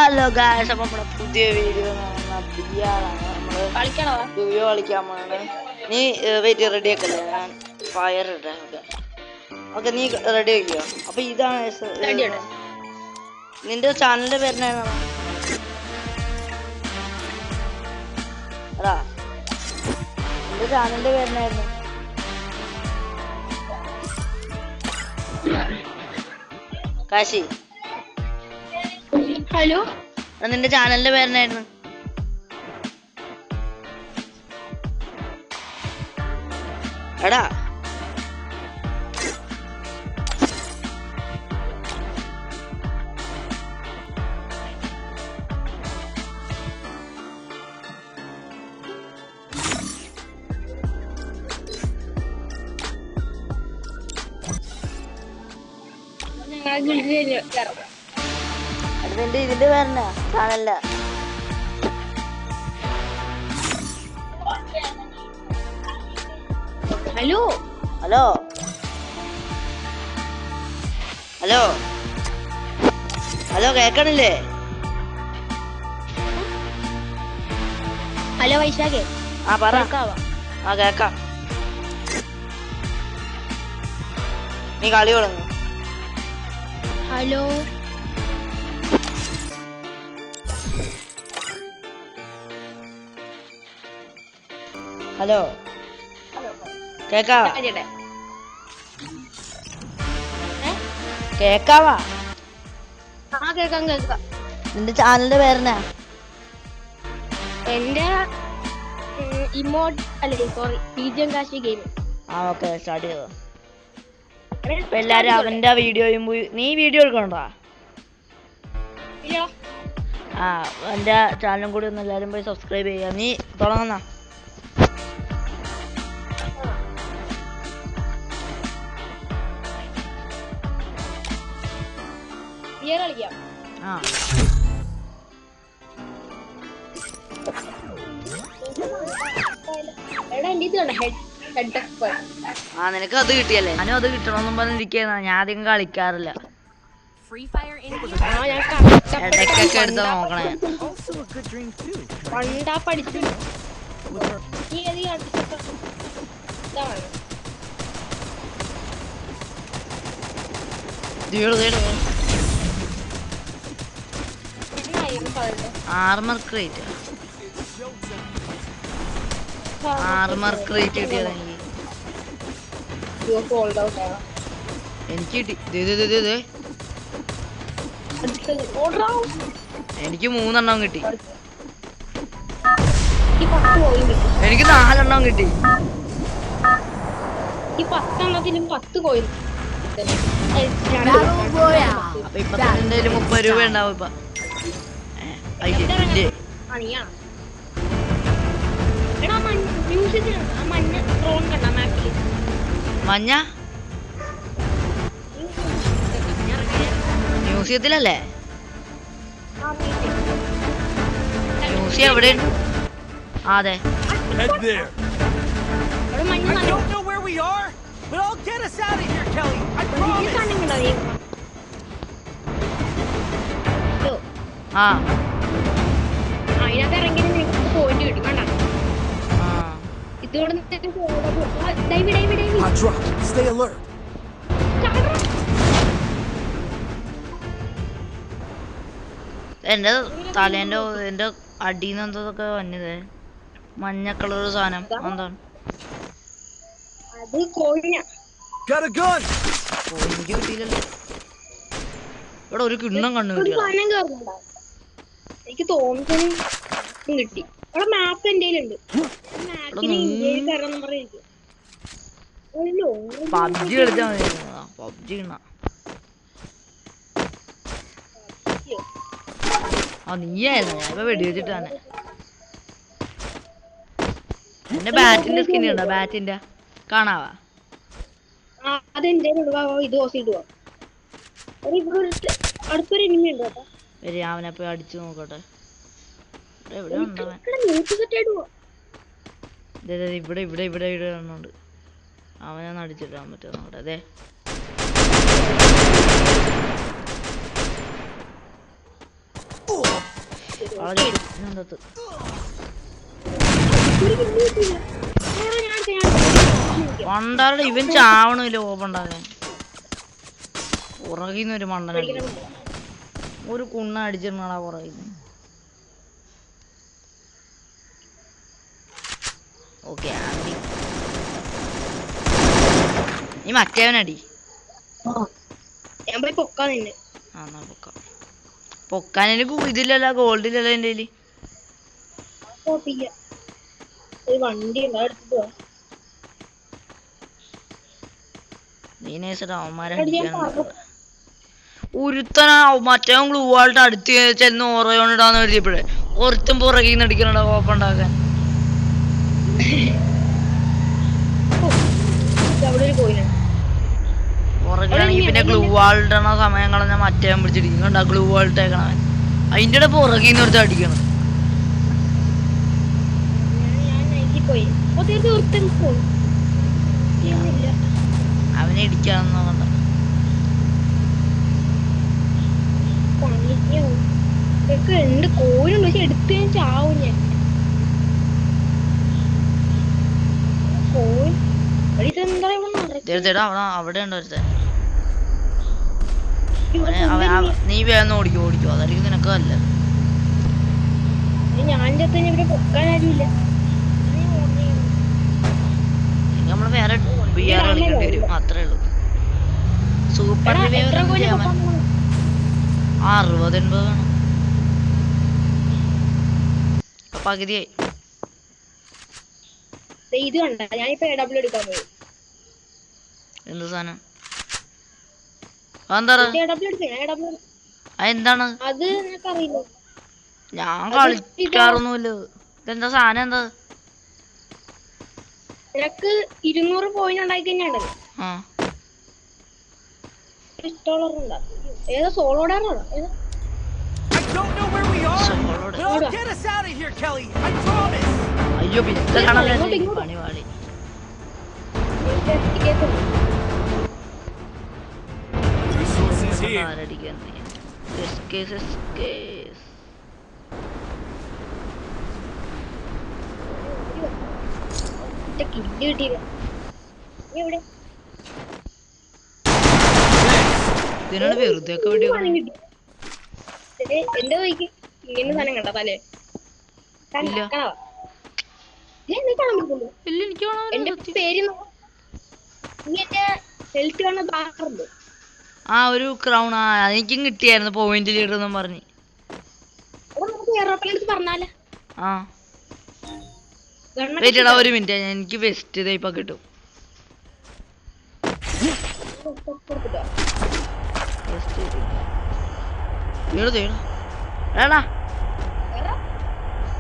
Hello guys, അപ്പൊ നമ്മുടെ പുതിയ വീഡിയോ ഡുയോ കളിക്കാൻ പോണ്. നീ വെയിറ്റ് റെഡി ആക്കല്ലേ, ഞാൻ ഫയർ ഇടാം. ഓക്കെ, നീ റെഡി ആക്കിയോ? അപ്പൊ ഇതാണ് നിന്റെ ചാനലിന്റെ പേരെന്നാണ്? അതാ നിന്റെ ചാനലിന്റെ പേരെന്നായിരുന്നു? കാശി, ഹലോ, നിന്റെ ചാനലിന്റെ പേരെന്നായിരുന്നു? എടാ നിന്റെ ഇതിന്റെ പേരെന്നാ ചാനലിന്റെ? ഹലോ ഹലോ ഹലോ ഹലോ, കേക്കണില്ലേ? ഹലോ വൈശാഖേ, ആ പറ. ആ കേക്കാം. നീ കളി തുടങ്ങും. ഹലോ ഹലോ കേക്കാവാ? കേക്കാവാ? കേക്കാം. നിന്റെ ചാനലിന്റെ പേരെന്നാ? എന്റെ ബീജിയം കാശി ഗെയിം. ആ ഓക്കെ, സ്റ്റാർട്ട് ചെയ്തോ. അപ്പൊ എല്ലാരും അവന്റെ വീഡിയോയും പോയി. നീ വീഡിയോ എടുക്കണ്ടാ? ആ, എന്റെ ചാനലും കൂടി ഒന്ന് എല്ലാരും പോയി സബ്സ്ക്രൈബ് ചെയ്യാ. നീ തുടങ്ങുന്ന? ആ, നിനക്ക് അത് കിട്ടിയല്ലേ? ഞാനും അത് കിട്ടണമെന്നും പറഞ്ഞിരിക്കുന്ന. ഞാൻ അധികം കളിക്കാറില്ല. ഇടയ്ക്കൊക്കെ എടുത്ത് നോക്കണേ. ആർമർ ക്രേറ്റ് കിട്ടിയത് എനിക്ക് കിട്ടി. എനിക്ക് 3 എണ്ണം കിട്ടി. എനിക്ക് 4 എണ്ണം കിട്ടി. ഈ 10 എണ്ണത്തിലും 10 കോയിൻ. അപ്പൊ ഇപ്പൊ തന്നെ 30 രൂപ ഉണ്ടാവും. ഇപ്പൊ മഞ്ഞ മ്യൂസിയത്തിലല്ലേ? മ്യൂസിയം എവിടെ? അതെ. ആ, അതിനകത്ത് ഇറങ്ങി പോയിന്റ് കിട്ടും. വേണ്ട, ഇതോടെ എന്റെ തലേന്റെ എന്റെ അടിന്ന് എന്തൊക്കെ വന്നത്? മഞ്ഞ കളർ സാധനം എന്താണ്? എനിക്ക് കിട്ടിയില്ലല്ലോ. ഇവിടെ ഒരു കിണ്ണം കണ്ണു കിട്ടിയ. എനിക്ക് തോന്നുന്നു കിട്ടി. അവിടെ മാപ്പ് എന്റെ ഉണ്ട്. പബ്ജി കളിച്ചാ മതി. പബ്ജി നീയായിരുന്നു. ഞാൻ ഇപ്പൊ വെടിവെച്ചിട്ടാണ്. എന്റെ ബാറ്റിന്റെ സ്കിൻ ഉണ്ടോ? ബാറ്റിന്റെ കാണാവാ? അടുത്തൊരു ഇനിമി ഉണ്ട് കേട്ടോ. അവനെ പോയി അടിച്ചു നോക്കട്ടെ. എവിടെ ഉണ്ടവൻ? ഇവിടെ ഉണ്ട്. അവനൊന്ന് അടിച്ചിടാൻ പറ്റുമോ നോക്കട്ടെ. അതെ, വളരെ ഇതിനകത്ത്. മണ്ടാരുടെ ഇവൻ ചാവണില്ല ഓപ്പണ്ടാകാൻ. പുറകിന്ന് ഒരു മണ്ടന ഒരു കുണ്ണ അടിച്ചിട്ടാ പുറകിന്ന്. ഓക്കെ നീ മറ്റേവനടി. ഞാൻ പോയി പൊക്കാൻ നിന്നെ. ആ എന്നാ പൊക്കാം. പൊക്കാൻ എനിക്ക് ഇതില്ലല്ലോ, ഗോൾഡില്ലല്ലോ എൻ്റെ കയ്യില്. ഒരു വണ്ടി ഉണ്ട് എടുത്തിട്ട് പോവാ. നീ നേരിട്ട് അവന്മാരെ അടിക്കാനുണ്ടോ? ഒരുത്തനാ മറ്റവൻ ഗ്ലൂ വാൾട്ട് അടുത്ത് ചെന്ന് ഓറയോണ്ടിടാന്ന് എഴുതിയപ്പോഴേ ഒരുത്തും പുറകിന്ന് അടിക്കണടാ ഓപ്പണ്ടാക്കാൻ. പുറകിലാണെങ്കിൽ പിന്നെ ഗ്ലൂ വാൾട്ടണ സമയം കളഞ്ഞ മറ്റവൻ പിടിച്ചിടിക്കും. കണ്ടാ ഗ്ലൂ വാൾട്ട് ഏക്കണവൻ അതിൻ്റെ ഇടെ പുറകിന്ന് ഒരുത്ത് അടിക്കണം. അവനെ ഇടിക്കാന്ന് നോക്കണ്ട. എന്ത് കോഴിയുണ്ട് പക്ഷെ എടുത്ത് ഞാൻ ചാവും. ഞാൻ കോഴി അവിടെ ഉണ്ടോ ഒരുത്തൻ? നീ വേഗം ഓടിക്കോ അതായിരിക്കും നിനക്ക് അല്ല. ഞാൻ ഇവിടെ പൊക്കാൻ ആരുമില്ല. നമ്മള് വേറെ ബിആർ കളിക്കേണ്ടി വരും, അത്രേ ഉള്ളൂ. സൂപ്പർ 60-80 വേണം. പകുതിയായി. ഇത് കണ്ട ഞാനിപ്പോ AW എടുക്കാൻ പോയി. എന്ത് സാധനം? അതെന്താണ്? അത് നിനക്കറിയില്ല. ഞാൻ കളിക്കാറൊന്നുമില്ല. ഇതെന്താ സാധനം? എന്താ നിനക്ക് 200 പോയിന്റ് ഉണ്ടായി കഴിഞ്ഞാണ്ടല്ലോ ഇഷ്ടമുള്ളവരുണ്ടാ. ഏതാ സോളോഡാണോ? അയ്യോ പിന്നെ പണി പാടി. ആരടിക്കാൻ ഇതിനാണ് വെറുതെ ഒക്കെ വീഡിയോ എന്റെ നോക്കി ഇങ്ങനെ സാധനം കണ്ട തലേ എന്റെ പേര് ഹെൽത്ത് കാണുന്ന ബാറുണ്ട്. ആ ഒരു ക്രൗൺ എനിക്കും കിട്ടിയായിരുന്നു പോയിന്റ് ലീഡർ എന്നും പറഞ്ഞ്. പറഞ്ഞാലേ ഒരു മിനിറ്റ് എനിക്ക് വെസ്റ്റ് ഇപ്പൊ കിട്ടും.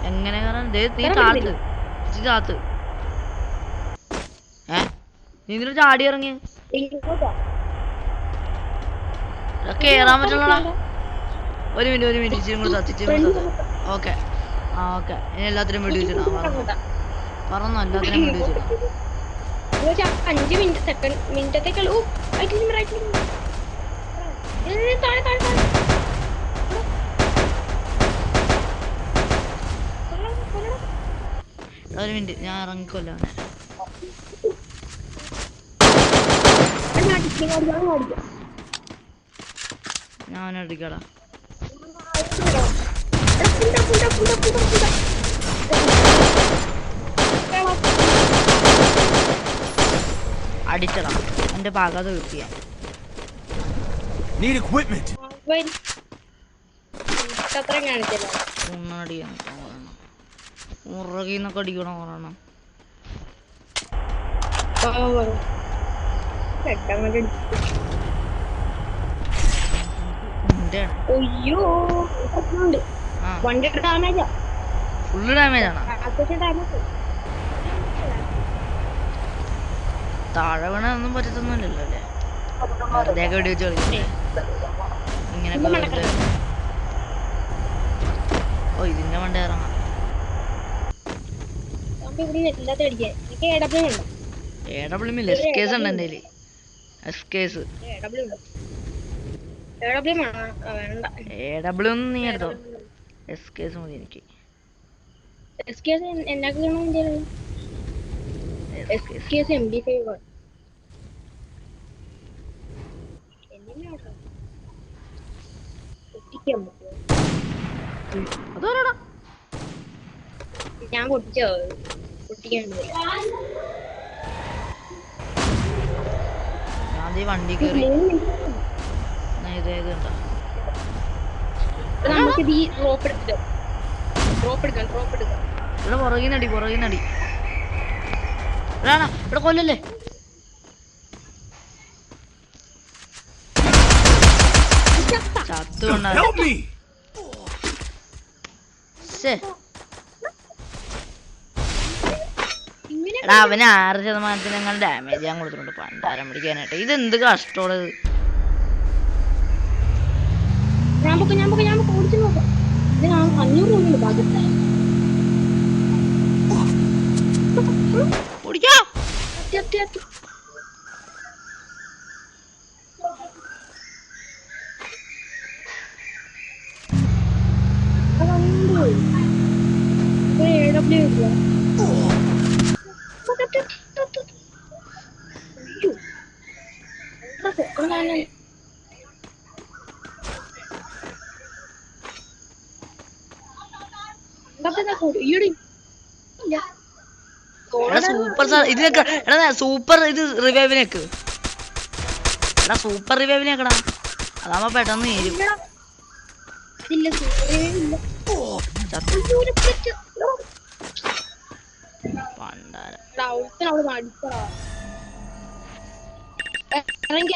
എങ്ങനെ താത്ത് നീ ചാടി ഇറങ്ങി കേറാൻ പറ്റുള്ള. ഒരു മിനിറ്റ് ഇച്ചിരി കൂടെ ഓക്കെ ഓക്കെ ഇനി എല്ലാത്തിനും വെടി വെച്ചിടാ. പറഞ്ഞു എല്ലാത്തിനും വെടി വെച്ചിടാ. 5 മിനിറ്റത്തേക്കുള്ളൂ. ഒരു മിനിറ്റ് ഞാൻ ഇറങ്ങിക്കൊല്ലോ. ഞാൻ അടിക്കടാ. അടിച്ചടാ എന്റെ പാകാതെ കിട്ടിയ മുറകിന്നൊക്കെ അടിക്കണം പറയണം. ഫുള്ള് ഡാമേജ് ആണോ? താഴെ വീണ ഒന്നും പറ്റത്തൊന്നുമില്ലല്ലോ അല്ലേ? വെറുതെ ഒക്കെ വെടി വെച്ച് കളിക്കണ്ടേ ഇങ്ങനെയൊക്കെ. ഓ ഇതിന്റെ മണ്ട ഇറങ്ങാം. എസ്കേസ് ഉണ്ട് എന്റെ കയ്യില്. എസ്കേസ് AW ഒന്നും നീ എടുത്തോ. SKS മതി എനിക്ക്. SKS എന്നാക്കണം SKS MB5 അതാരാടാ? ഞാൻ പൊട്ടിച്ചോ പൊട്ടിക്കാണ്ട് ഞാൻ ഈ വണ്ടി കയറി ഇത് കണ്ടോ? നമുക്ക് ഈ ഡ്രോപ്പ് എടുക്കാം. ഇവിടെ പുറകിനടി എടാ ഇവിടെ കൊല്ലല്ലേ. ചത്തു കൊണ്ടാ എടാ അവന് 6% ഡാമേജ് ഞാൻ കൊടുത്തിട്ടുണ്ട് പണ്ടാരം പിടിക്കാനായിട്ട്. ഇതെന്ത് കഷ്ടമുള്ളത്. ഞാൻ ഓടിച്ചു നോക്കാം. 500 ഓടിക്കാം. സൂപ്പർ ഇത് റിവൈവിനേക്ക്. എടാ സൂപ്പർ റിവൈവിനേക്കടാ, അതാവുമ്പോ പെട്ടെന്ന് തീരും. ഇറങ്ങി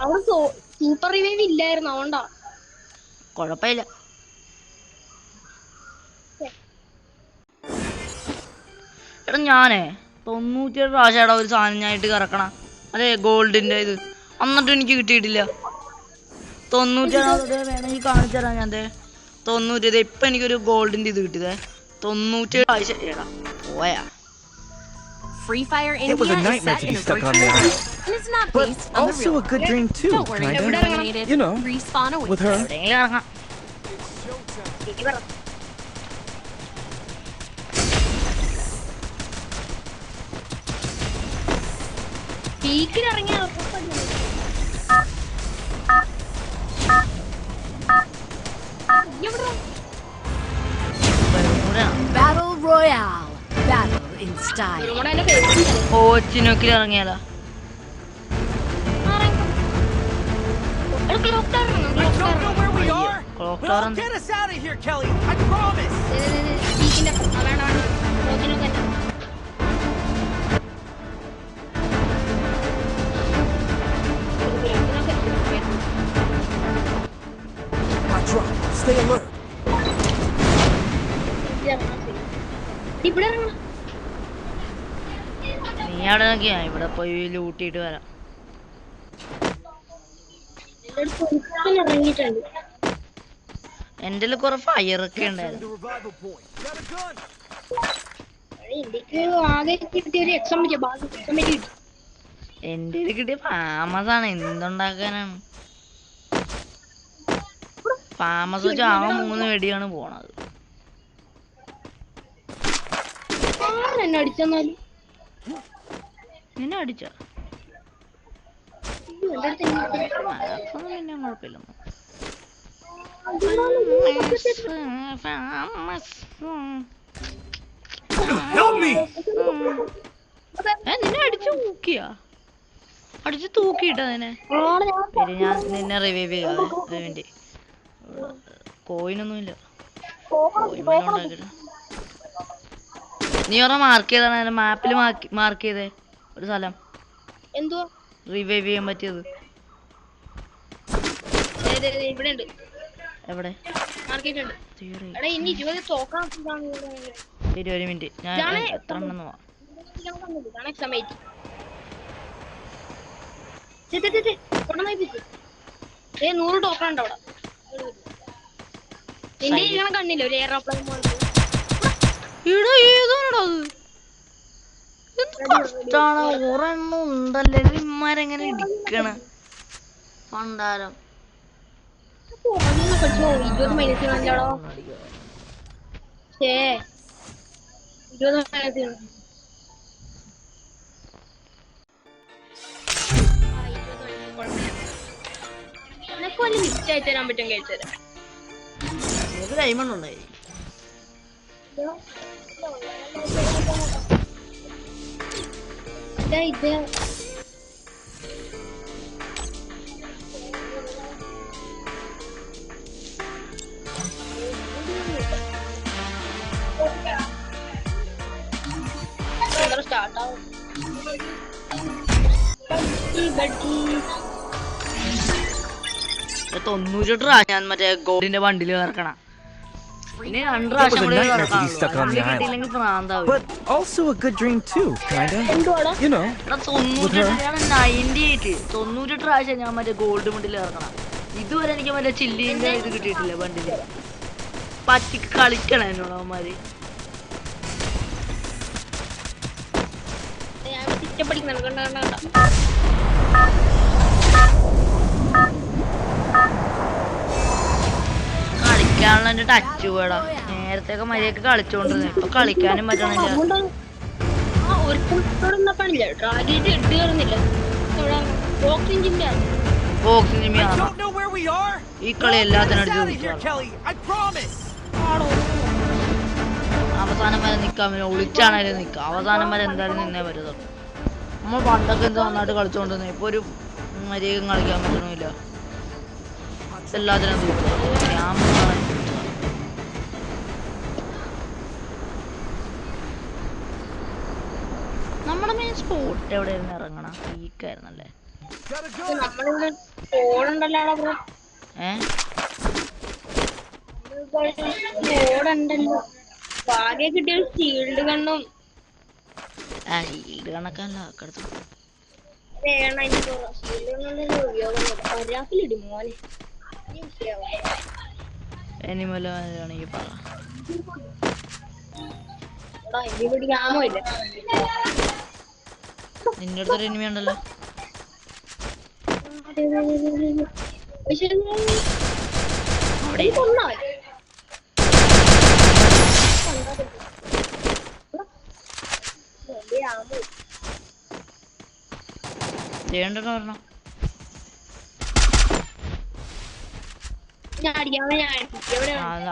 അവിടെ സൂപ്പർ റിവൈവ് ഇല്ലായിരുന്നു, അതുകൊണ്ടാ. കൊഴപ്പില്ല. എടാ ഞാനേ 97 പ്രാവശ്യം ഒരു സാധനം ഞാനായിട്ട് കറക്കണ, അതെ ഗോൾഡിന്റെ ഇത്, എന്നിട്ടും എനിക്ക് കിട്ടിയിട്ടില്ല. 97 വേണമെങ്കിൽ കാണിച്ചു തരാം ഞാൻ. 90 ഇപ്പൊ എനിക്കൊരു ഗോൾഡിന്റെ ഇത് കിട്ടിയതേ. 97 പ്രാവശ്യം പോയാ. Free Fire India is set in a virtual world, and it's not based on the also real a good dream too, Don't worry, kinda. you're eliminated. You know, Respawn awaits. with her. Battle Royale. Battle in style. ഓച്ചിനോക്കിൽ ഇറങ്ങിയാലോ. We'll get us out of here, Kelly. I promise. I drop. Stay alert. നീ അവിടെ നോക്കിയാ, ഇവിടെ പോയി ലൂട്ടിട്ട് വരാം. എന്റെ കുറെ fire ഒക്കെ ഉണ്ടായിരുന്നു. എന്റെ കിട്ടിയ ഫാമസ് ആണ്, എന്തുണ്ടാക്കാനാണ്. ഫാമസ് വെച്ച് ആകെ 3 വെടിയാണ് പോണത്. നിന്നെ അടിച്ച പിന്നെ കുഴപ്പമില്ല. നിന്നെ അടിച്ചു തൂക്കിയാ? അടിച്ചു തൂക്കിയിട്ടാ നിന്നെ? ശരി, ഞാൻ നിന്നെ റിവൈവ് ചെയ്യാതെ. റിവൈൻഡ് കോയിനൊന്നുമില്ല. നീ ഓരോ മാർക്ക് ചെയ്താണ് മാപ്പിൽ മാർക്ക് ചെയ്തേ ഒരു സ്ഥലം റിവൈവ് ചെയ്യാൻ പറ്റിയത്. എവിടെ? 20 മിനിറ്റ്. ഞാൻ എത്ര എണ്ണം പോവാം. കണ്ണില്ല ഒരു എയർപ്ലെയിൻ കഷ്ടാണ്. ഒരെണ്ണം ഉണ്ടല്ലേ ഇമാരെങ്ങനെ ഇടിക്കണ പണ്ടാരം. പഠിച്ചോ 20 മൈനസ് ആണല്ലോടോ. ഛേ 20 മൈനസ് എനക്ക് വല്ല ലിസ്റ്റ് അയച്ചു തരാൻ പറ്റും കഴിച്ചു തരാം. നമുക്ക് ഡയമണ്ട് ഉണ്ടായി. ഇത് സ്റ്റാർട്ട് ആവും. 90 ട്രാ ഞാൻ മറ്റേ ഗോഡിന്റെ വണ്ടിയിൽ ഇറക്കണം. പിന്നെ 2 പ്രാവശ്യം കൂടി കിട്ടിയില്ലെങ്കിൽ പ്രാന്താവും. But also a good dream too, kinda. You know. 90 പ്രാവശ്യം ഞാൻ മറ്റേ ഗോൾഡ് വണ്ടിയിൽ ഇറക്കണം. ഇതുവരെ എനിക്ക് മറ്റേ ചില്ലിന്റെ ഇത് കിട്ടിയിട്ടില്ല വണ്ടിയില്. പറ്റിക്ക് കളിക്കണം എന്നോട് അവന്മാര്. കളിക്കാനുള്ള എന്റെ ടച്ച് പോടാ. നേരത്തെയൊക്കെ മര്യാദക്ക് കളിച്ചോണ്ടിരുന്നു. ഇപ്പൊ കളിക്കാനും പറ്റണില്ല. ബോക്സിംഗ് ജിമ്മിയാണ് ഈ കളി എല്ലാത്തിനും അവസാനം വരെ നിക്കാൻ ഒളിച്ചാണേലും നിക്കാം. അവസാനം വരെ എന്തായാലും നിന്നേ പറ്റത്തുള്ളൂ. നമ്മൾ പണ്ടൊക്കെ എന്ത് നന്നായിട്ട് കളിച്ചോണ്ടിരുന്നു. ഇപ്പൊ ഒരു മര്യാദക്കും കളിക്കാൻ പറ്റണില്ല. എല്ലാത്തിനും നമ്മുടെ മെയിൻ സ്പോട്ട് എവിടെയായിരുന്നു ഇറങ്ങണം? പീക്കായിരുന്നല്ലേ? കിട്ടിയ ഷീൽഡ് കണ്ണും ഷീൽഡ് കണക്കല്ല കടുത്തു മോനെ എനിമലാണെങ്കിൽ പറ. നിന്റെ അടുത്തൊരു എനിമി ഉണ്ടല്ലോ. ചെയ്യണ്ടോ?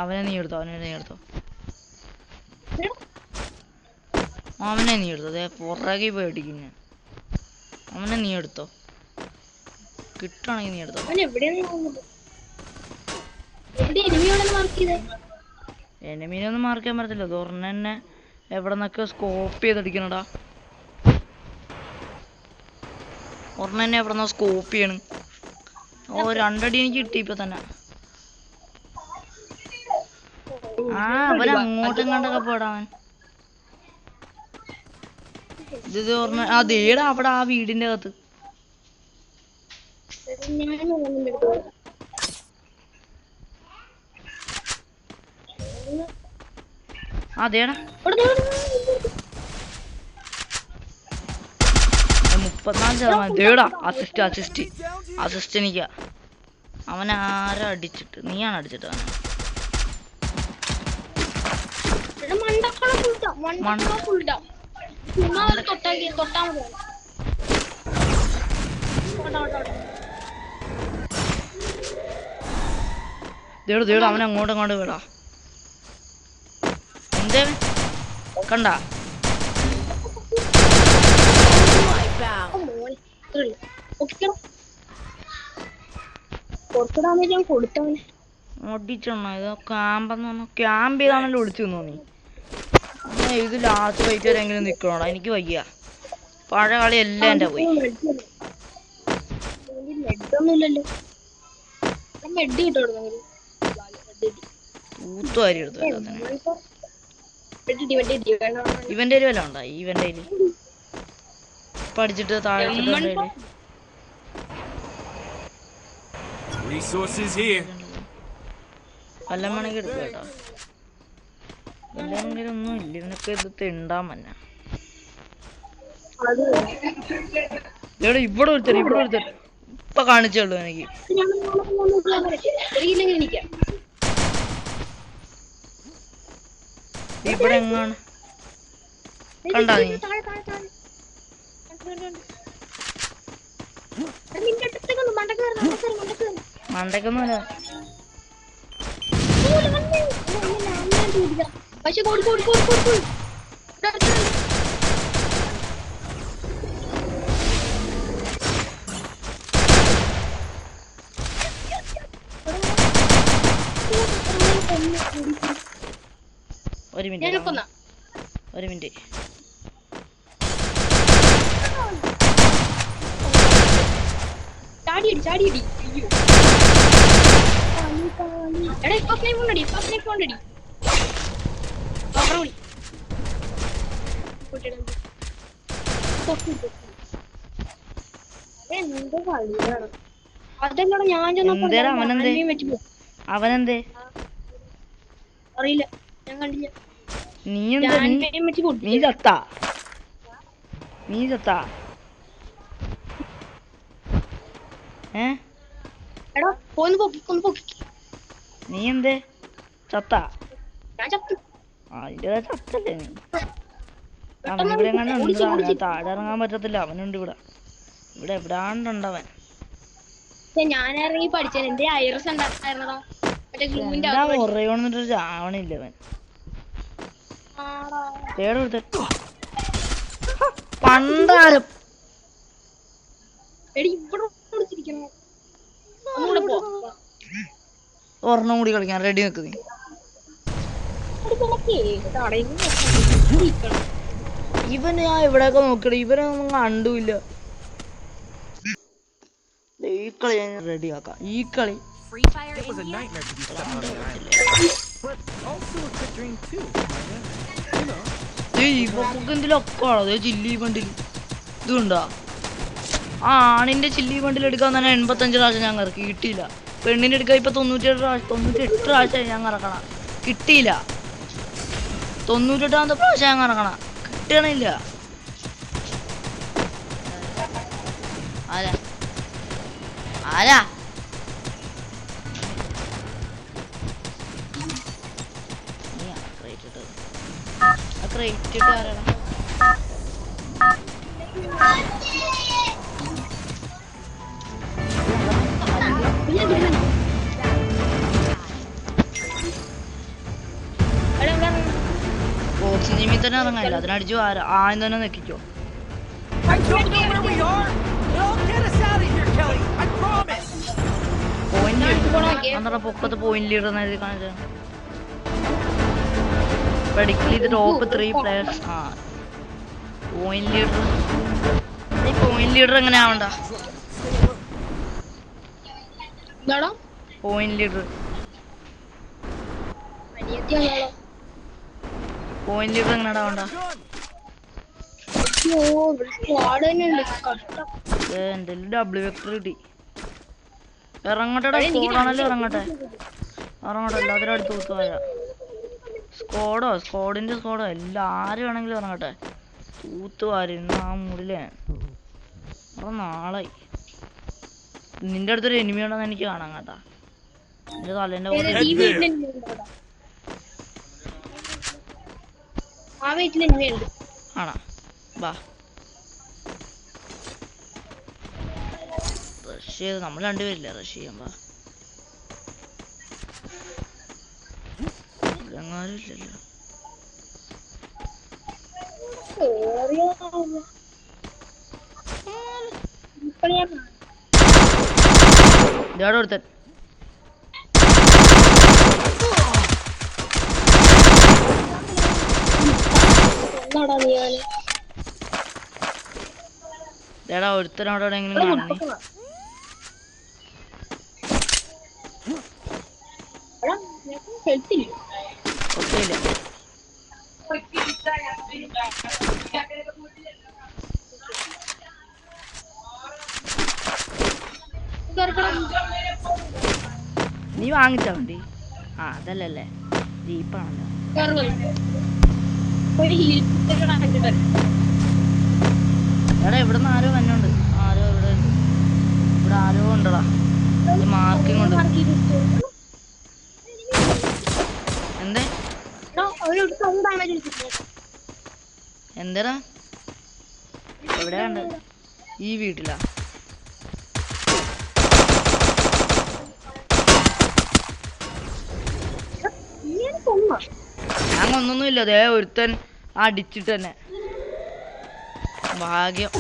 അവനെ നീ എടുത്തോ. അതെ പുറകെ പോയി അടിക്കും ഞാൻ. അവനെ നീ എടുത്തോ. കിട്ടുവാണെങ്കിൽ നീ എടുത്തോ. എനിമീനൊന്നും മാർക്ക് ചെയ്യാൻ പറ്റത്തില്ല. ദോർന്നെ എവിടെ നിന്നൊക്കെ സ്കോപ്പ് ചെയ്തടിക്കണടാ. ഒരെണ്ണം എവിടെ നിന്നോ സ്കോപ്പ് ചെയ്യണ്. ഓ 2 അടി എനിക്ക് കിട്ടി ഇപ്പൊ തന്നെ. അവൻ അങ്ങോട്ടും ഇങ്ങോട്ടൊക്കെ പോടാവൻ. ഇത് ഓർമ്മ അതേടാ അവിടെ ആ വീടിന്റെ അകത്ത്. അതേടാ 34%. തേടാ അസിസ്റ്റ് എനിക്കാ. അവൻ ആരാ അടിച്ചിട്ട്? നീയാണ് അടിച്ചിട്ട് അവനെ. തേടാ അവനെ അങ്ങോട്ടും ഇങ്ങോട്ട് വിടാ. എന്തേ കണ്ട ഒടിച്ചോണോ? ഇത് ക്യാമ്പെന്ന് പറഞ്ഞു. ക്യാമ്പ് ചെയ്താണല്ലോ ഒളിച്ചു തോന്നി. ഇത് ലാസ്റ്റ് ഫൈറ്റ് വരെങ്കിലും നിക്കണോടാ. എനിക്ക് വയ്യ. പഴയ കളി എല്ലാം എന്റെ പോയി. തൂത്തുവാരി എടുത്തു. ഇവന്റെ വല്ല ഉണ്ടോ? ഇവന്റെ പഠിച്ചിട്ട് താഴെ വല്ലം വേണമെങ്കിൽ എടുത്തു കേട്ടോ. വല്ലെങ്കിലും ഒന്നും ഇല്ല. ഇവനൊക്കെ ഇത് തിണ്ടാൻ തന്നെ. ഇവിടെ ഒരുത്തൻ ഇപ്പൊ കാണിച്ചുള്ളൂ എനിക്ക്. ഇവിടെ എങ്ങാണ് കണ്ടാ നീ? മണ്ടക്കൊന്നുമല്ല. പക്ഷെ ഒരു മിനിറ്റ്. ചാടിയടി എടാ ഇപ്പൊ സ്നൈപ്പ് കൊണ്ടടി എന്തോ കളിയാണ് അതല്ലടാ. ഞാൻ അവനെന്തേ അറിയില്ല, ഞാൻ കണ്ടില്ല. നീ ചത്താ എടാ ഒന്ന് പൊക്കി. നീ എന്തേ ചത്താ? ഞാൻ ചത്തു. ചത്തല്ലേ നീ? അവനിവിടെ എങ്ങനെ താഴെ ഇറങ്ങാൻ പറ്റത്തില്ല. അവനുണ്ട് ഇവിടെ എവിടാണ്ടുണ്ടവൻ. ഞാൻ ഇറങ്ങി പഠിച്ചത് എന്റെ ഐറസ് ഉണ്ടായിരുന്നോ ഉറയോന്നിട്ട് ചാവണില്ല അവൻ. പണ്ടാരം ഒരെണ്ണം കൂടി കളിക്കാൻ റെഡി നിൽക്ക് നീ. ഇവന് ഞാൻ എവിടെയൊക്കെ നോക്കണ ഇവനൊന്നും കണ്ടുമില്ല. ഈ കളി ഞാൻ റെഡി ആക്കാം. ഈ കളി എന്തിലൊക്കെ ആണോ ചില്ലി ബണ്ടിൽ ഇതുണ്ടോ? ആണിന്റെ ചില്ലി ബണ്ടിൽ എടുക്കാൻ തന്നെ 85 പ്രാവശ്യം ഞാൻ ഇറക്കി, കിട്ടിയില്ല. പെണ്ണിന്റെ എടുക്കാൻ ഇപ്പൊ 98 പ്രാവശ്യം ഞാൻ ഇറക്കണം, കിട്ടിയില്ല. 98ാമത്തെ പ്രാവശ്യം ഞാൻ ഇറക്കണം, കിട്ടണില്ല. ആരാ ബോക്സിംഗ് ജിമ്മിൽ തന്നെ ഇറങ്ങാനില്ല, അതിനടിച്ചു ആദ്യം തന്നെ നെക്കിക്കോ. പൊക്കത്ത് പോയിന്റ് ലീഡർ കാണിച്ച ടോപ്പ് 3 പ്ലേയേഴ്സ്. പോയിന്റ് ലീഡർ എങ്ങനെ ആവണ്ട? പോയിന്റ് ലീഡർ എങ്ങനെ ആവണ്ട? എന്തെങ്കിലും ഡബ്ല്യു വെക്ടർ കിട്ടി. ഇറങ്ങട്ടെടാ, സ്കോഡാണല്ലോ. ഇറങ്ങട്ടെ എല്ലാത്തിനും അടുത്ത് തൂത്തുപോയ സ്കോഡിന്റെ സ്കോഡോ എല്ലാരും ആണെങ്കിലും ഇറങ്ങട്ടെ. തൂത്തുവാരുന്ന ആ മുടിലേ നാളായി. നിന്റെ അടുത്തൊരു എനിമി ഉണ്ടെന്ന് എനിക്ക് കാണാൻ കേട്ടാ. നിന്റെ തലേന്റെ ആണോ? ബാ റഷ് ചെയ്ത് നമ്മൾ രണ്ടുപേരില്ലേ റഷ് ചെയ്യാൻ. ബാ എങ്ങാനും ഇല്ലല്ലോ. ഇതോടെ കൊടുത്ത ഇതേടാ ഒരുത്തനോടെ എങ്ങനെ കാണി. നീ വാങ്ങിച്ചാ വണ്ടി? അതല്ലല്ലേ, ജീപ്പാണല്ലോ. എടാ ഇവിടുന്ന് ആരോ വന്നുണ്ട്. ആരോ ഇവിടെ ഇവിടെ ആരോ ഉണ്ടടാ. ഈ മാർക്കിംഗ് ഉണ്ട്. എന്തേ എന്തടാ? എവിടെയുണ്ട്? ഈ വീട്ടിലാ? ഞാൻ ഒന്നൊന്നുമില്ല. അതേ ഒരുത്തൻ അടിച്ചിട്ട് തന്നെ. ഭാഗ്യം.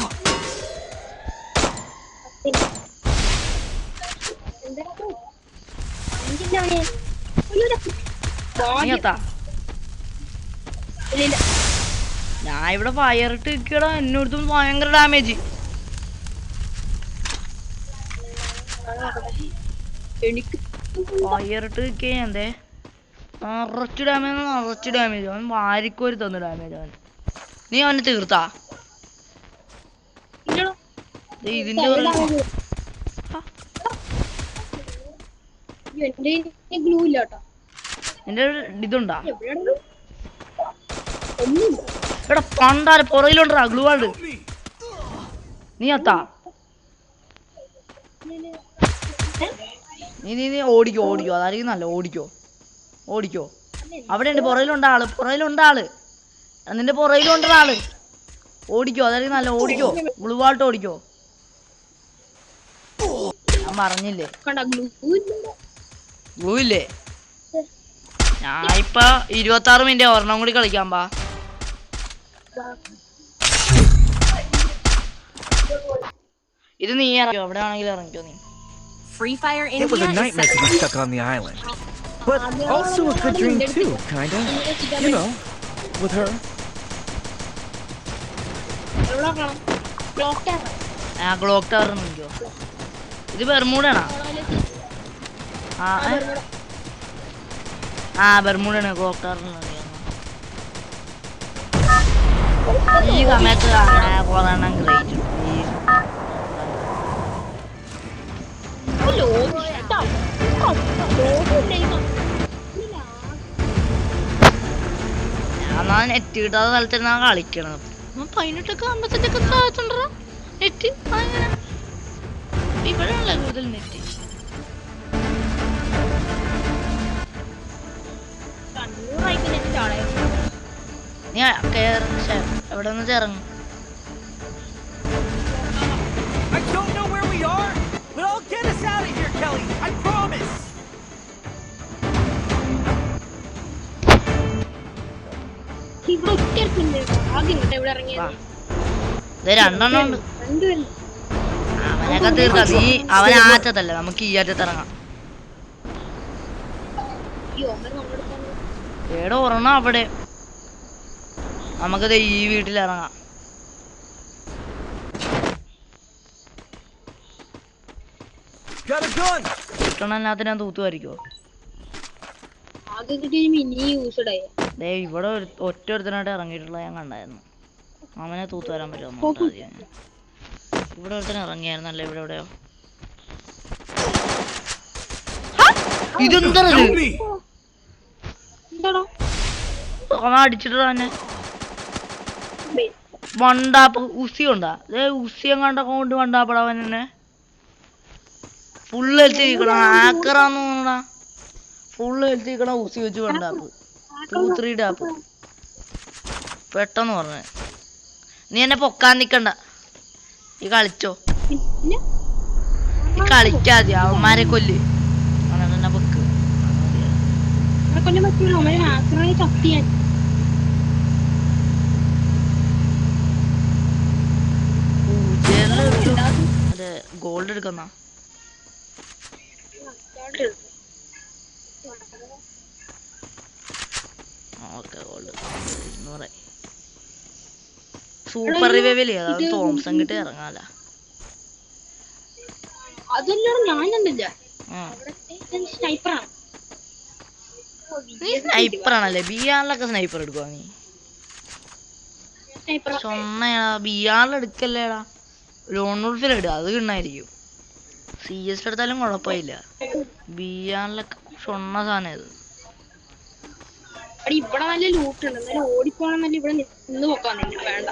ഞാൻ ഇവിടെ ഫയറിട്ട് നിൽക്കടാ. എന്നോടത്തും ഭയങ്കര ഡാമേജ്. ഫയറിട്ട് നിൽക്കേ. എന്തേ നിറച്ച് ഡാമേജ്. അവൻ വാരിക്കോരി തന്നു ഡാമേജ്. അവൻ നീ അവനെ തീർത്താ? ഇതിന്റെ എന്റെ ഇതുണ്ടാ? എടാ പണ്ടാല് പുറയിലുണ്ടാ ഗ്ലൂ ആണ്ട്. നീ എത്താ? നീ ഓടിക്കോ. അതായിരിക്കും നല്ല. ഓടിക്കോ. അവിടെ ഉണ്ട്. പുറയിലുണ്ടാള്. നിന്റെ പുറയിലുണ്ടാള്. ഓടിക്കോ. അതായിരിക്കും നല്ല. ഓടിക്കോ. ഗ്ലൂവാൾട്ട് ഓടിക്കോ. ഞാൻ പറഞ്ഞില്ലേ ഗ്ലൂ ഇല്ലേ? ഞാൻ ഇപ്പൊ 26 മിനിറ്റ് ഒരെണ്ണം കൂടി കളിക്കാൻ പാ. ഇത് നീ ഇറങ്ങിയോ? എവിടെ ആണെങ്കിലും ഇറങ്ങിക്കോ നീ. Free Fire It was India a is nightmare set to be stuck on the island. But also a good dream too, kinda. You know, with her. Clock tower നോക്കിയോ? ഇത് ബെർമൂഡാണോ? ബെർമൂഡാണ്. Clock tower. ഈ സമയത്ത് അങ്ങനെ കുറെ എണ്ണം ഗ്രഹിച്ചു. ഞാൻ നെറ്റ് കിട്ടാത്ത സ്ഥലത്തിരുന്നാ കളിക്കണത്. 18 55 താഴത്തുണ്ടോ നെറ്റ്? ഇവിടെയുള്ള കൂടുതൽ നെറ്റ്. നീ എവിടെ നിന്ന് ഇറങ്ങും? I don't know where we are, but I'll get us out of here, Kelly. I promise. രണ്ടെണ്ണം ഉണ്ട്. അവനൊക്കെ തീർക്കാം. നീ അവൻ ആറ്റത്തല്ലേ, നമുക്ക് ഈ ആറ്റത്ത് ഇറങ്ങാം. ഏടെ ഒരെണ്ണം അവിടെ. നമുക്കത് ഈ വീട്ടിലിറങ്ങാം. കിട്ടണല്ലാത്ത ഞാൻ തൂത്തുമായിരിക്കോ? ഇവിടെ ഒറ്റ ഒരുത്തനായിട്ട് ഇറങ്ങിയിട്ടുള്ള ഞാൻ കണ്ടായിരുന്നു. അവനെ തൂത്ത് വരാൻ പറ്റുമോ? ഇവിടെ ഒരുത്തന ഇറങ്ങിയായിരുന്നല്ലേ? ഇവിടെ എവിടെയോ ഇതെന്താ അടിച്ചിട്ടാ തന്നെ. വണ്ടാപ്പ് ഉസി ഉണ്ടാ? ഉസിയം കണ്ടൊക്കെ കൊണ്ട് വണ്ടാപ്പടവൻ തന്നെ. ഫുള്ള് ഹെൽത്ത് ഇരിക്കണ ആക്കറാന്ന് തോന്നണ. ഫുള്ള് ഹെൽത്ത് ഇരിക്കണ ഉസി വെച്ച് വണ്ടാപ്പ്. 2-3 ഡാപ്പ് പെട്ടെന്ന് പറഞ്ഞ. നീ എന്നെ പൊക്കാൻ നിക്കണ്ട. ഈ കളിച്ചോ. ഈ കളിക്കാതെ അവന്മാരെ കൊല്ല്. അങ്ങനെ പൊക്ക്. അതെ ഗോൾഡ് എടുക്കുന്ന സൂപ്പർ റിവൈവൽ അത് തോംസൺ കിട്ടി ഇറങ്ങാല. നീ സ്നൈപ്പറാണല്ലേ? ബിആറിലൊക്കെ സ്നൈപ്പർ എടുക്കുവാ നീ? ചൊണ്ണയാ. ബിആറിലെടുക്കല്ലേടാ, ലോൺ വുൾഫിലിടുക. അത് കിണ്ണായിരിക്കും. CS എടുത്താലും കുഴപ്പമില്ല. ബിആറിലൊക്കെ ചൊണ്ണ സാധനം ഇത്. ഇവിടെ നല്ല ലൂട്ട് ഉണ്ട്. എന്നാലും ഓടിപ്പോണെന്നല്ല ഇവിടെ നിന്ന് പോക്കാൻ വേണ്ട.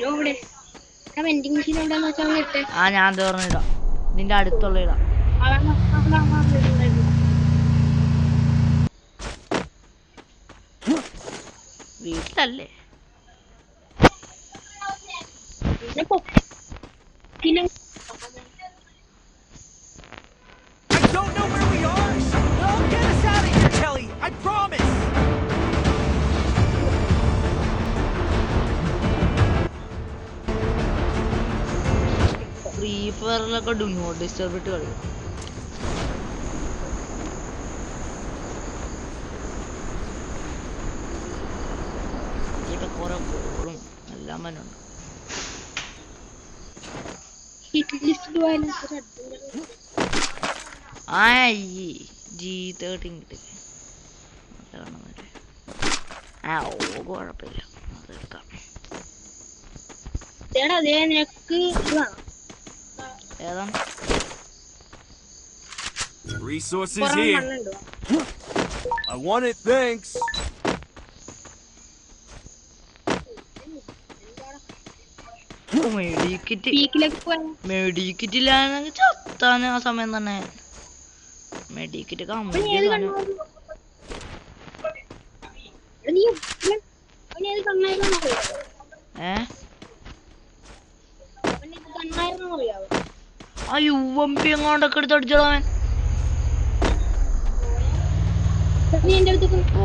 ഇവിടെ വെൻഡിങ് മെഷീൻ എവിടെയാന്ന് വെച്ചാൽ ഇട്ടേ. ആ ഞാൻ അത് പറഞ്ഞിടാം, നിന്റെ അടുത്തുള്ള ഇടാം. വീട്ടിലല്ലേ? I don't know where we are. I'll get us out of here, Kelly. I promise. Free ഫയറിലൊക്കെ ഡു നോട്ട് ഡിസ്റ്റർബ് ഇട്ട് കളിക്കും. ഇപ്പൊ കുറെ കോളും എല്ലാം തന്നെ ഉണ്ട്. G13 കിട്ടി. ആ ഓ കുഴപ്പമില്ല, അതെടുക്കാം. ഏതാണ്? Resources here. I want it, thanks. Medkit ഇല്ലാന്നെങ്കിൽ ചത്താന് ആ സമയം തന്നെ. മെഡിക്കിറ്റ് ആ UMP എങ്ങോണ്ടൊക്കെ എടുത്ത് അടിച്ചോളവൻ.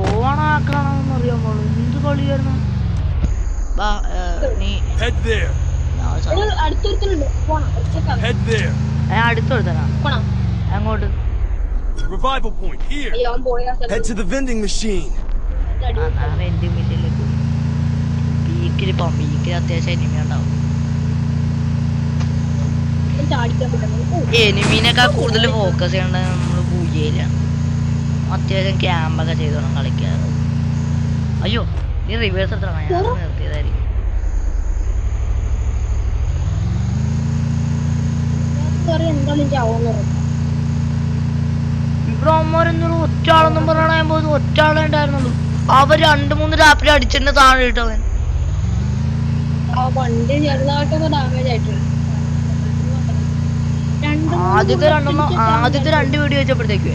ഓണാക്കണമെന്ന് അറിയാൻ പാടുള്ളൂ. എന്ത് കളിയായിരുന്നു. നീ Head there. Head there. അടുത്തെടുത്തനാ. അങ്ങോട്ട് Revival point here. Head to the vending machine. Vending മെഷീനിലേക്ക് വീക്കിൽ പോകാം. വീക്കിൽ അത്യാവശ്യം എനിമി ഉണ്ടാവും. എനിമീനൊക്കെ കൂടുതൽ ഫോക്കസ് ചെയ്യേണ്ടത് നമ്മള് പൂജയിലാണ്. അത്യാവശ്യം ക്യാമ്പൊക്കെ ചെയ്തോണം കളിക്കാൻ. അയ്യോ നീ റിവേഴ്സ് എടുത്തണം, ഞാൻ നിർത്തിയതായിരിക്കും. ഇവിടെ അമ്മമാരെന്നൊരു ഒറ്റാളെന്നും പറയാൻ പോയത് ഒറ്റാളെ ഉണ്ടായിരുന്നുള്ളൂ. അവർ 2-3 ടാപ്പിൽ അടിച്ചിട്ട് താഴെ ഇട്ടവൻ. ആദ്യത്തെ 2 വീഡിയോ വെച്ചപ്പോഴത്തേക്ക്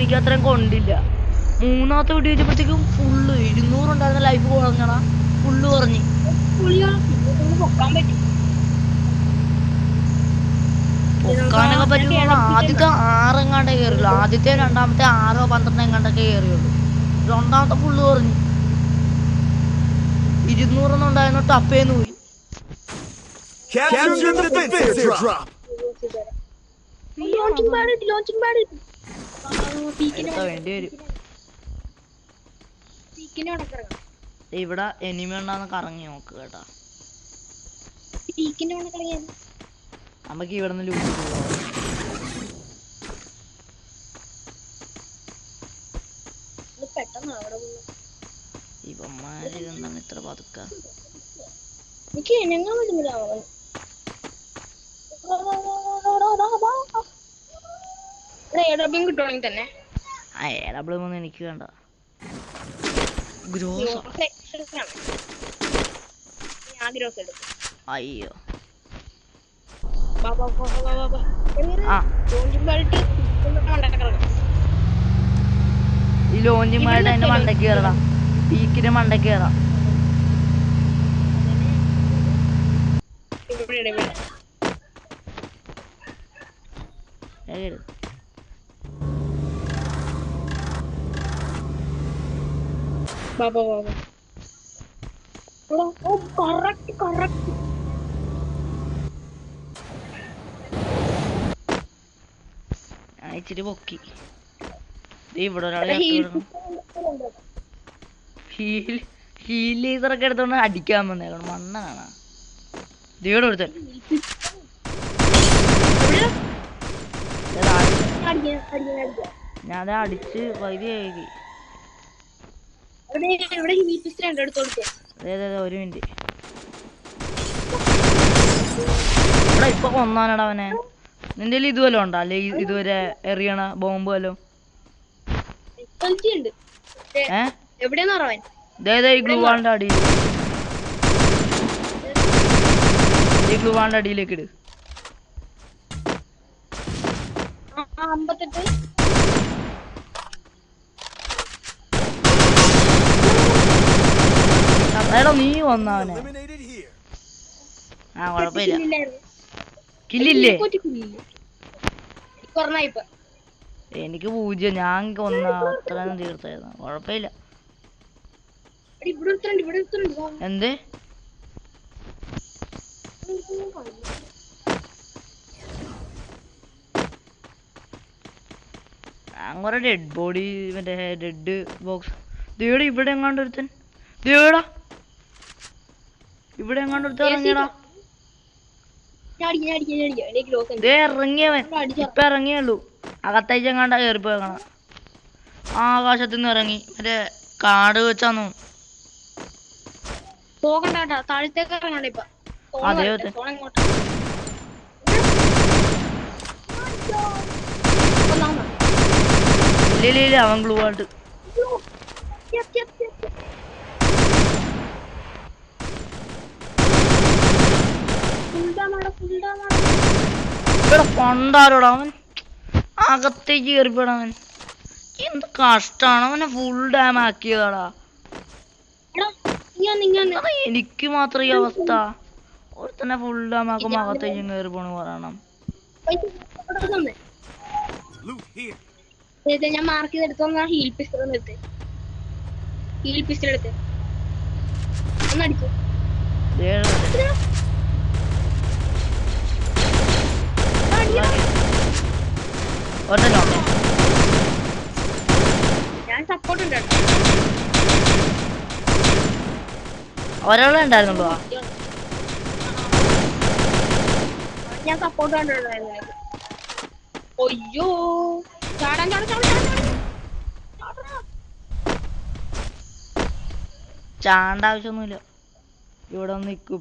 എനിക്ക് അത്രയും കൊണ്ടില്ല. 3ാമത്തെ വീഡിയോ വെച്ചപ്പോഴത്തേക്കും ഫുള്ള് 200 ഉണ്ടായിരുന്ന ലൈഫ് കുറഞ്ഞടാ, ഫുള്ള് കുറഞ്ഞ്. പൊക്കാനൊക്കെ പറ്റുന്ന ആദ്യത്തെ 6 എങ്ങാണ്ടേ കയറിയുള്ളൂ. ആദ്യത്തെ 2ാമത്തെ 6-12 എങ്ങാണ്ടൊക്കെ കയറിയുള്ളൂ. 2ാമത്തെ ഫുള്ള് കുറഞ്ഞു. 200 ഉണ്ടായിരുന്നു, ടപ്പേന്ന് പോയി. Capture the defense airdrop. വേണ്ടി വരും. ഇവിടെ എനിമി ഉണ്ടാന്ന് കറങ്ങി നോക്ക് കേട്ടാ. നമുക്ക് ഇവിടെ നിന്ന് ലൂട്ട് ഇവന്മാര് എന്താണ് ഇത്ര പതുക്ക? തന്നെ ആ AW എനിക്ക് വേണ്ട. അയ്യോ ഈ ലോഞ്ചുമായിട്ട് അതിന്റെ മണ്ടയ്ക്ക് കയറടാ. പീക്കിന്റെ മണ്ടയ്ക്ക് കയറാം. ഇച്ചിരി പൊക്കി. ഇവിടെ ഒരാളെ ഹീൽ ലേസറൊക്കെ എടുത്തോണ്ട് അടിക്കാൻ വന്നേക്കണം. മണ്ണനാണ് ഇവിടെ ഒരുത്തൻ. ഞാൻ അടിച്ച് വൈദ്യുതി. ഒരു മിനിറ്റ്. ഇവിടെ ഇപ്പൊ കൊന്നാനടാ അവനെ. നിന്റെ ഇത് വല്ലതും ഉണ്ടോ? അല്ലെ ഇതുവരെ എറിയണ ബോംബ് വല്ലോ? എവിടെയാന്ന് പറയാൻ ഗ്ലൂ വാളിന്റെ അടിയിൽ ഗ്ലൂ വാളിന്റെ അടിയിലേക്ക് ഇട്. 58. എടാ നീ വന്നവനെ. ആ കുഴപ്പമില്ല. കില്ലില്ലേ? എനിക്ക് 0. ഞാൻ അത്രയും തീർത്തായിരുന്നു. കുഴപ്പമില്ല. എന്തേ ഞാൻ കുറെ ഡെഡ് ബോഡി മറ്റേ ഡെഡ് ബോക്സ് ദേടാ ഇവിടെ എങ്ങാണ്ട് ഒരുത്തൻ. ദേടാ ഇവിടെ എങ്ങാണ്ട് ഒരുത്തൻ ഇറങ്ങിയടാ. ദേ ഇറങ്ങിയവൻ ഇപ്പൊ ഇറങ്ങിയുള്ളൂ. അകത്തേക്ക് എങ്ങാണ്ടാ കയറിപ്പോയങ്ങണ. ആകാശത്തു നിന്ന് ഇറങ്ങി. മറ്റേ കാട് വെച്ചാന്നു. താഴത്തേക്ക് ഇറങ്ങണ്ട ഇപ്പൊ. അതെ ഇല്ല അവൻ ഗ്ലൂ ആയിട്ട്. ഇവിടെ പണ്ടാരോടാ അവൻ അകത്തേക്ക് കയറിപ്പോടവൻ. എന്ത് കഷ്ടാണ്. അവനെ ഫുൾ ഡാം ആക്കിയതാടാ. എനിക്ക് മാത്രം ഈ അവസ്ഥ. ഒരുത്തന്നെ ഫുൾ ഡാം ആക്കുമ്പോ അകത്തേക്ക് കയറി പോണു പറയണം. ഞാൻ മാർക്ക് ചെയ്തെടുത്തോ. ഹീൽ പിസ്റ്റൾ എടുത്ത് ഒന്നടിച്ചു. ഞാൻ സപ്പോർട്ട് ഉണ്ട്. ഒരാളെ ഉണ്ടായിരുന്നുള്ളൂ. ഞാൻ സപ്പോർട്ട് കണ്ടിട്ടുണ്ടായിരുന്നു. ഒയ്യോ ചാണ്ട ആവശ്യമൊന്നുമില്ല. ഇവിടെ ഒന്ന് നിൽക്കും.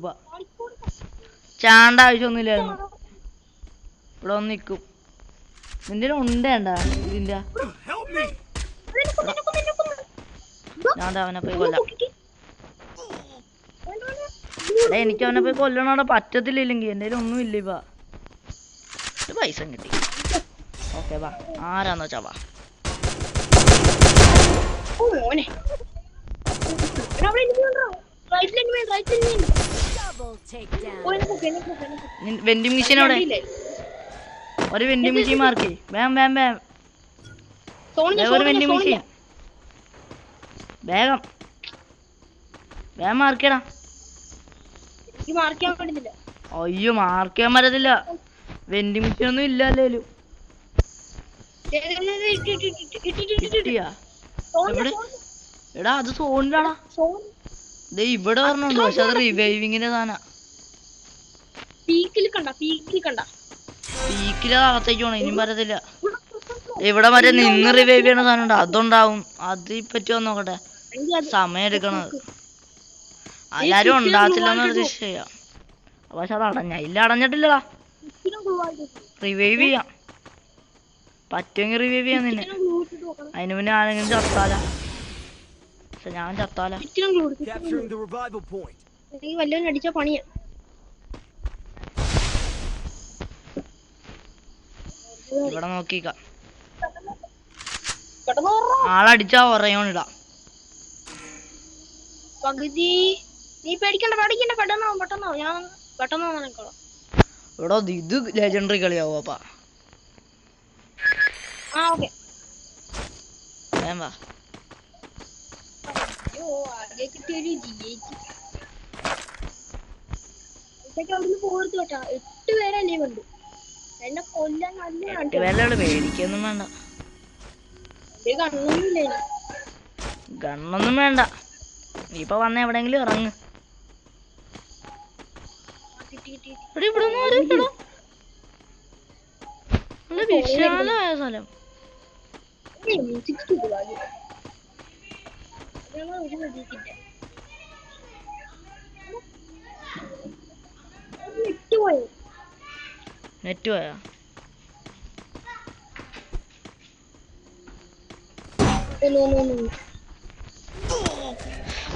ചാണ്ട ആവശ്യമൊന്നുമില്ലായിരുന്നു. ഇവിടെ ഒന്ന് നിൽക്കും. നിന്റെ ഉണ്ടേണ്ട ഇതിന്റെ. ഞാൻ അവനെ പോയി കൊല്ലാം. എനിക്ക് അവനെ പോയി കൊല്ലണോടെ പറ്റത്തില്ല. ഇല്ലെങ്കിൽ എന്റെ ഒന്നും ഇല്ല. ഇപ്പൊ പൈസ കിട്ടി. ഓക്കെ വാ. ആരാന്ന് വെച്ചാ വാ. വെൻഡിങ് മെഷീൻ അവിടെ. ഒരു വെൻഡിങ് മെഷീൻ മാർക്ക്. വേം വേം വേം. ഒരു വെൻഡിങ് മെഷീൻ വേഗം വേഗം മാർക്കടാ. അയ്യോ മാർക്ക് ചെയ്യാൻ പറ്റത്തില്ല. വെൻഡിങ് മെഷീൻ ഒന്നും ഇല്ല അല്ലേലും. എവിടെ എടാ അത് സോണിലാടാ. ഇവിടെ പറഞ്ഞുണ്ട്. പക്ഷെ അത് റിവൈവിങ്ങിന്റെ സാധന. പീക്കിലകത്തേക്ക് പോണം. ഇനിയും പറ്റത്തില്ല. ഇവിടെ മറ്റേ നിന്ന് റിവൈവ് ചെയ്യണ സാധനം ഉണ്ട്. അതുണ്ടാവും. അത് പറ്റുമോ നോക്കട്ടെ. സമയം എടുക്കണത്. എല്ലാരും ഉണ്ടാകത്തില്ലെന്ന് പ്രതീക്ഷ ചെയ്യാം. പക്ഷെ അത് അടഞ്ഞ ഇല്ല. അടഞ്ഞിട്ടില്ലടാ. റിവൈവ് ചെയ്യാം. പറ്റുമെങ്കിൽ റിവൈവ് ചെയ്യാൻ നിന്നെ. അതിന് മുന്നേ ആരെങ്കിലും ചത്താല. പക്ഷെ ഞാൻ ചത്താല. വല്ലവരും അടിച്ച പണിയാ. ഇവിടെ നോക്കിക്ക. ആളടിച്ചാ ഉറയോണിടാ. പകുതി നീ പേടിക്കണ്ട പെട്ടെന്നോ. ഞാൻ പെട്ടെന്ന് നിനക്കോളാം. ഇവിടെ ഇത് ലെജൻഡറി കളിയാവോ അപ്പാ. ഓക്കെ വാ. ആകെ കിട്ടിയൊരു അവിടുന്ന് പോകരുത് കേട്ടാ. 8 പേരല്ലേ കണ്ടു. എന്നെ കൊല്ലാൻ നല്ല പേരോട് പേടിക്കൊന്നും വേണ്ട. ഗണ്ണൊന്നും വേണ്ട. നീ ഇപ്പൊ വന്ന എവിടെയെങ്കിലും ഇറങ്ങ്. വിശാലമായ സ്ഥലം. നെറ്റ് പോയാ.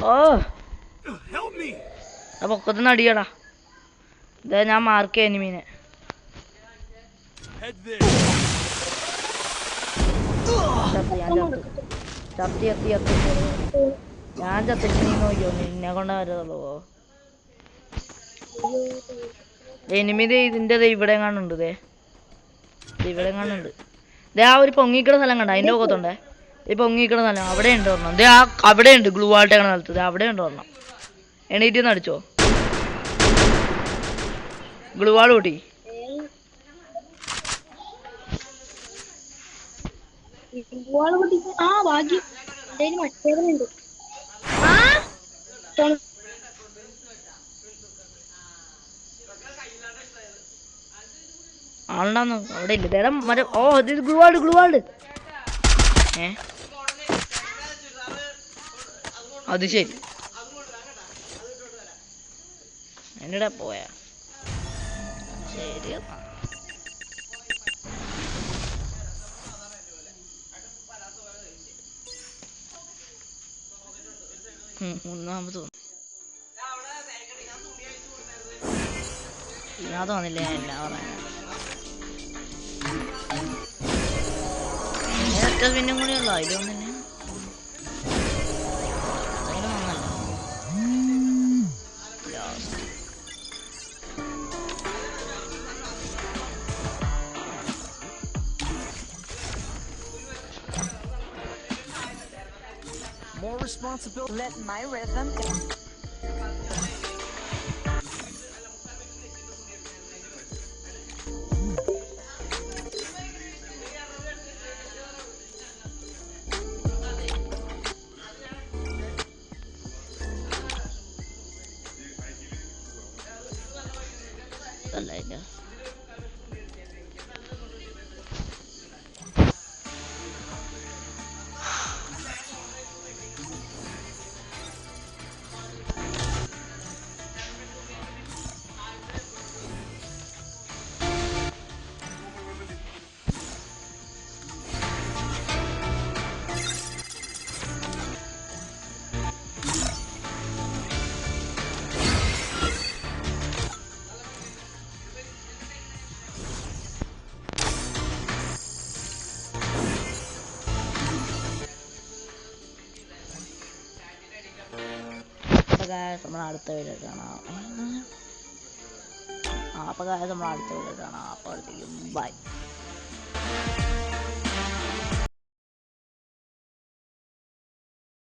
ഓ പൊക്കത്തുനിന്ന് അടിയടാ. ഇതാ ഞാൻ മാർക്ക് ചെയ്യാം എനിമീനെ. ചത്ത് ഞാൻ ചത്തിട്ട് നീ നോക്കിയോ, നിന്നെ കൊണ്ടാ വരുന്നുള്ളൂ. എനിമി ഇതിന്റെ ഇവിടെ കാണുന്നുണ്ട്. ഇവിടെ കാണുന്നുണ്ട്. ദേ ആ ഒരു പൊങ്ങിക്കണ സ്ഥലം കണ്ട, അതിന്റെ മുഖത്തുണ്ടേ. ഈ പൊങ്ങിക്കണ സ്ഥലം അവിടെ ഉണ്ട് ഒരെണ്ണം. ദേ ആ അവിടെ ഉണ്ട് ഗ്ലൂ വാൾട്ടേക്കണ സ്ഥലത്ത്. അവിടെ ഉണ്ട് ഒരെണ്ണം. എണീറ്റ് അടിച്ചോ. ഗ്ലൂ വാൾ കൂട്ടി. ആ ഭാഗ്യം എന്തായാലും മറ്റേവനുണ്ട്. ആളുണ്ടാന്ന് അവിടെ ഇല്ല. ദേടാ മറ്റേ ഓ ഇത് ഗ്ലൂവാൾഡ്. അത് ശരി. എന്നടാ പോയാ ശരി. മൂന്നാമത് ഞാൻ തോന്നില്ലേ എന്നാ പറയാ. ഒറ്റ പിന്നും കൂടി ഉള്ളു അതിലൊന്നെ. More responsibility. Let my rhythm. Talaga. നമ്മൾ അടുത്ത വീഡിയോ കാണാം. അപ്പോൾ നമ്മൾ അടുത്ത വീഡിയോ കാണാം. അപ്പോൾ ബൈ.